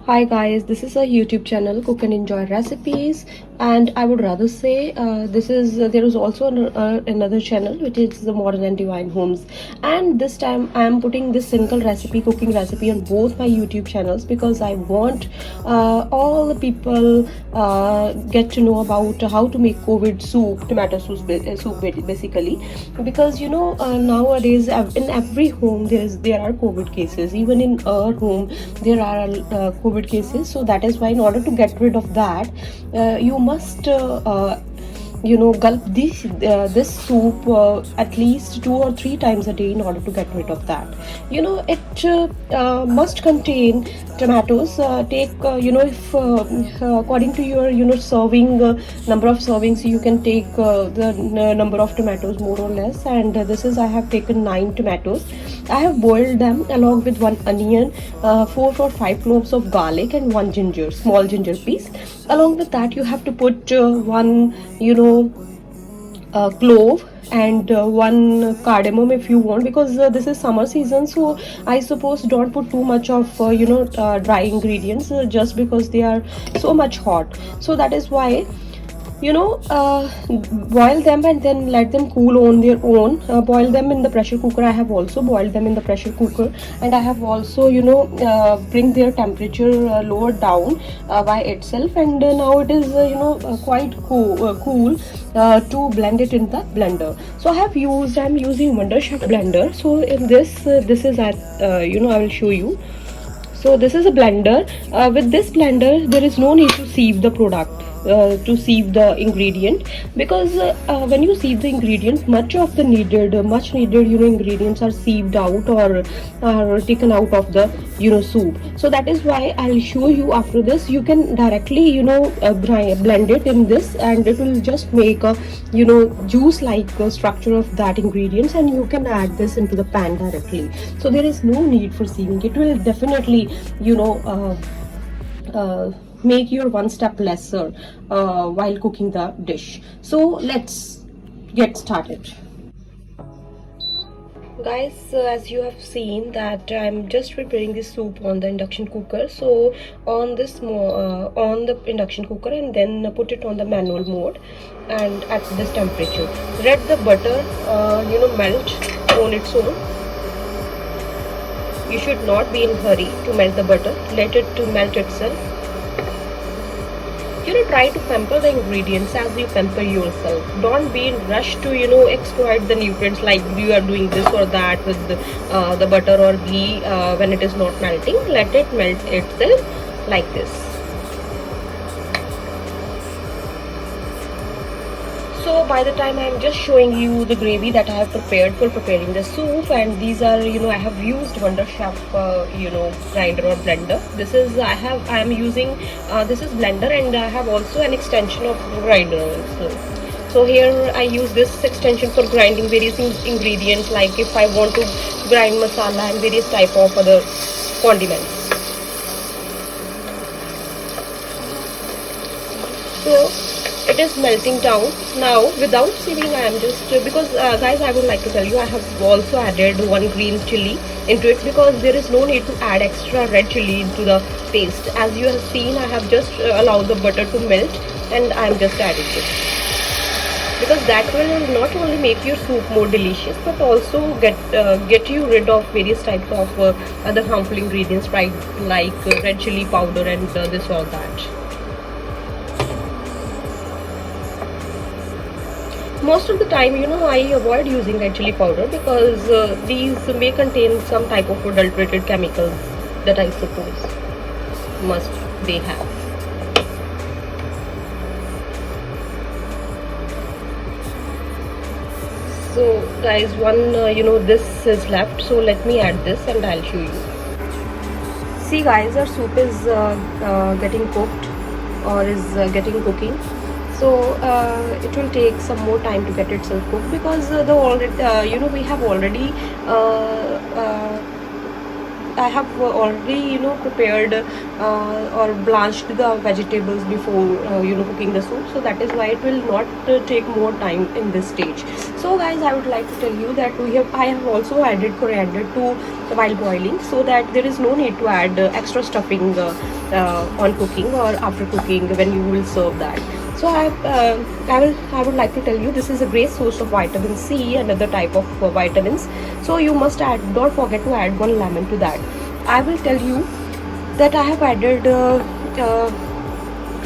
Hi guys, this is a YouTube channel Cook and Enjoy Recipes, and I would rather say there is also another channel which is the Modern and Divine Homes, and this time I am putting this single cooking recipe on both my YouTube channels because I want all the people get to know about how to make COVID soup, tomato soup basically, because nowadays in every home there are COVID cases. Even in our home there are COVID cases. So that is why, in order to get rid of that, you must gulp this soup at least 2 or 3 times a day in order to get rid of that. It must contain tomatoes. Take if according to your serving number of servings, you can take the number of tomatoes more or less. And this is, I have taken 9 tomatoes. I have boiled them along with 1 onion, 4 or 5 cloves of garlic, and 1 ginger, small ginger piece. Along with that, you have to put 1 clove and 1 cardamom if you want, because this is summer season. So I suppose don't put too much of dry ingredients, just because they are so much hot. So that is why, boil them and then let them cool on their own. Boil them in the pressure cooker. I have also boiled them in the pressure cooker, and I have also bring their temperature lower down by itself. And now it is quite cool to blend it in the blender. So I'm using Wonder Chef blender. So in this is at I will show you. So this is a blender. With this blender, there is no need to sieve the product, to sieve the ingredient, because when you sieve the ingredients, much needed ingredients are sieved out or are taken out of the soup. So that is why I'll show you after this. You can directly blend it in this, and it will just make a juice like structure of that ingredients, and you can add this into the pan directly. So there is no need for sieving. It will definitely make your one step lesser while cooking the dish. So let's get started. Guys, as you have seen that I'm just preparing this soup on the induction cooker. So on on the induction cooker, and then put it on the manual mode and at this temperature. Let the butter melt on its own. You should not be in hurry to melt the butter. Let it to melt itself. Try to pamper the ingredients as you pamper yourself. Don't be in rush to exploit the nutrients, like you are doing this or that with the butter or ghee when it is not melting. Let it melt itself like this. So by the time I'm just showing you the gravy that I have prepared for preparing the soup, and these are I have used Wonder Chef grinder or blender. This is I am using this is blender, and I have also an extension of grinder also. So here I use this extension for grinding various ingredients, like if I want to grind masala and various type of other condiments. So it is melting down now. Without sieving, I am just because guys, I would like to tell you, I have also added 1 green chili into it, because there is no need to add extra red chili into the paste. As you have seen, I have just allowed the butter to melt, and I am just adding this, because that will not only make your soup more delicious, but also get you rid of various types of other harmful ingredients, right, like red chili powder and this or that. Most of the time, I avoid using red chili powder, because these may contain some type of adulterated chemicals that I suppose must they have. So guys, one this is left, so let me add this and I'll show you. See guys, our soup is getting cooked, or is getting cooking. So it will take some more time to get itself cooked, because we have already I have already prepared or blanched the vegetables before cooking the soup, so that is why it will not take more time in this stage. So guys, I would like to tell you that I have also added coriander to while boiling, so that there is no need to add extra stuffing on cooking or after cooking when you will serve that. So I would like to tell you, this is a great source of vitamin C and other type of vitamins. So you must add, don't forget to add 1 lemon to that. I will tell you that I have added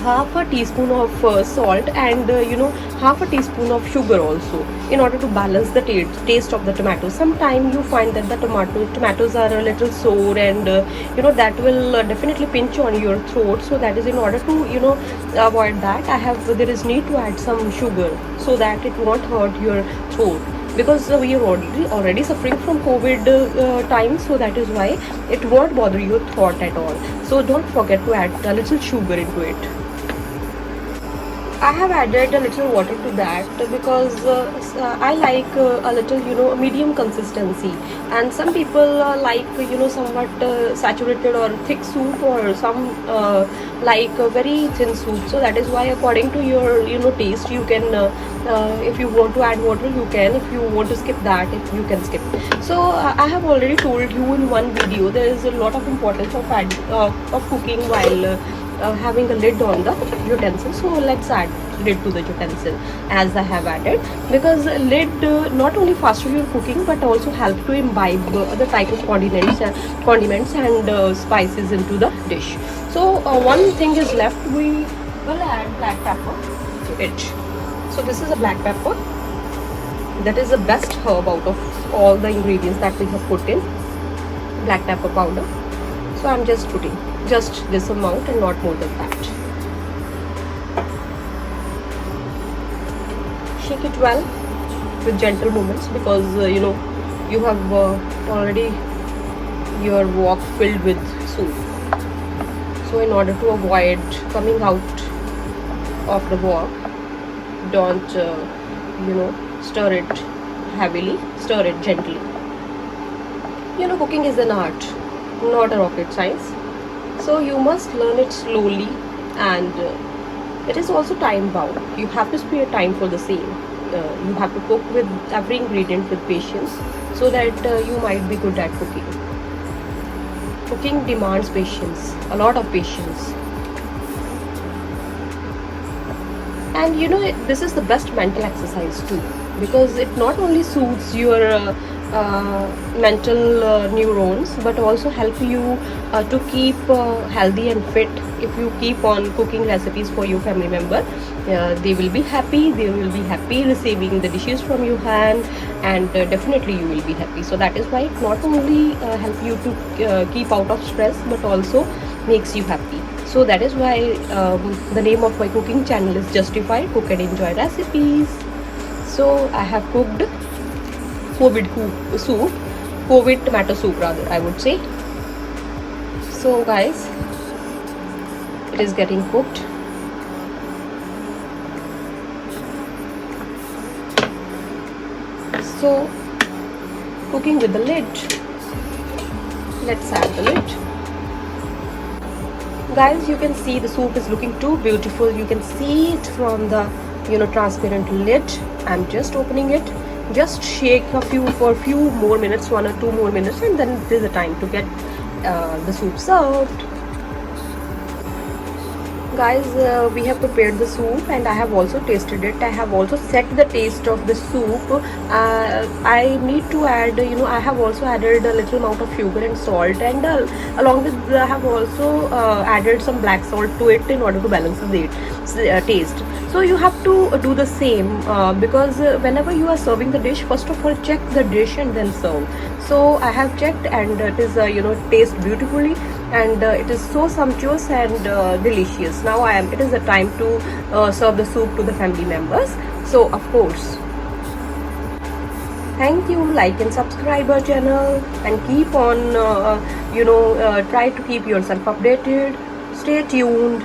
half a teaspoon of salt and half a teaspoon of sugar also, in order to balance the taste of the tomatoes. Sometimes you find that the tomatoes are a little sour, and that will definitely pinch on your throat. So that is, in order to avoid that, there is need to add some sugar, so that it won't hurt your throat, because we are already suffering from COVID time. So that is why it won't bother your throat at all. So don't forget to add a little sugar into it. I have added a little water to that, because I like a little medium consistency, and some people like somewhat saturated or thick soup, or some like a very thin soup. So that is why, according to your taste, you can if you want to add water, you can. If you want to skip that, if you can skip. So I have already told you in one video, there is a lot of importance of cooking while having a lid on the utensil. So let's add lid to the utensil, as I have added, because lid not only faster your cooking, but also help to imbibe other type of condiments and spices into the dish. So one thing is left. We will add black pepper to it. So this is a black pepper. That is the best herb out of all the ingredients that we have put in. Black pepper powder. So I'm just putting just this amount and not more than that. Shake it well with gentle movements, because you have already your wok filled with soup. So in order to avoid coming out of the wok, don't stir it heavily, stir it gently. Cooking is an art, not a rocket science. So you must learn it slowly, and it is also time bound. You have to spare time for the same. You have to cook with every ingredient with patience, so that you might be good at cooking. Cooking demands patience, a lot of patience. And this is the best mental exercise too, because it not only soothes your mental neurons, but also help you to keep healthy and fit. If you keep on cooking recipes for your family member, they will be happy receiving the dishes from your hand, and definitely you will be happy. So that is why it not only help you to keep out of stress, but also makes you happy. So that is why the name of my cooking channel is Justified Cook and Enjoy Recipes. So I have cooked COVID tomato soup, rather, I would say. So guys, it is getting cooked. So cooking with the lid. Let's add the lid. Guys, you can see the soup is looking too beautiful. You can see it from the transparent lid. I'm just opening it. Just shake for a few more minutes, 1 or 2 more minutes, and then it is the time to get the soup served. Guys, we have prepared the soup, and I have also tasted it. I have also set the taste of the soup. I need to add, I have also added a little amount of sugar and salt, and along with I have also added some black salt to it in order to balance the taste. So you have to do the same, because whenever you are serving the dish, first of all check the dish and then serve. So I have checked, and it is taste beautifully, and it is so sumptuous and delicious. Now it is the time to serve the soup to the family members. So of course, thank you. Like and subscribe our channel, and keep on try to keep yourself updated. Stay tuned.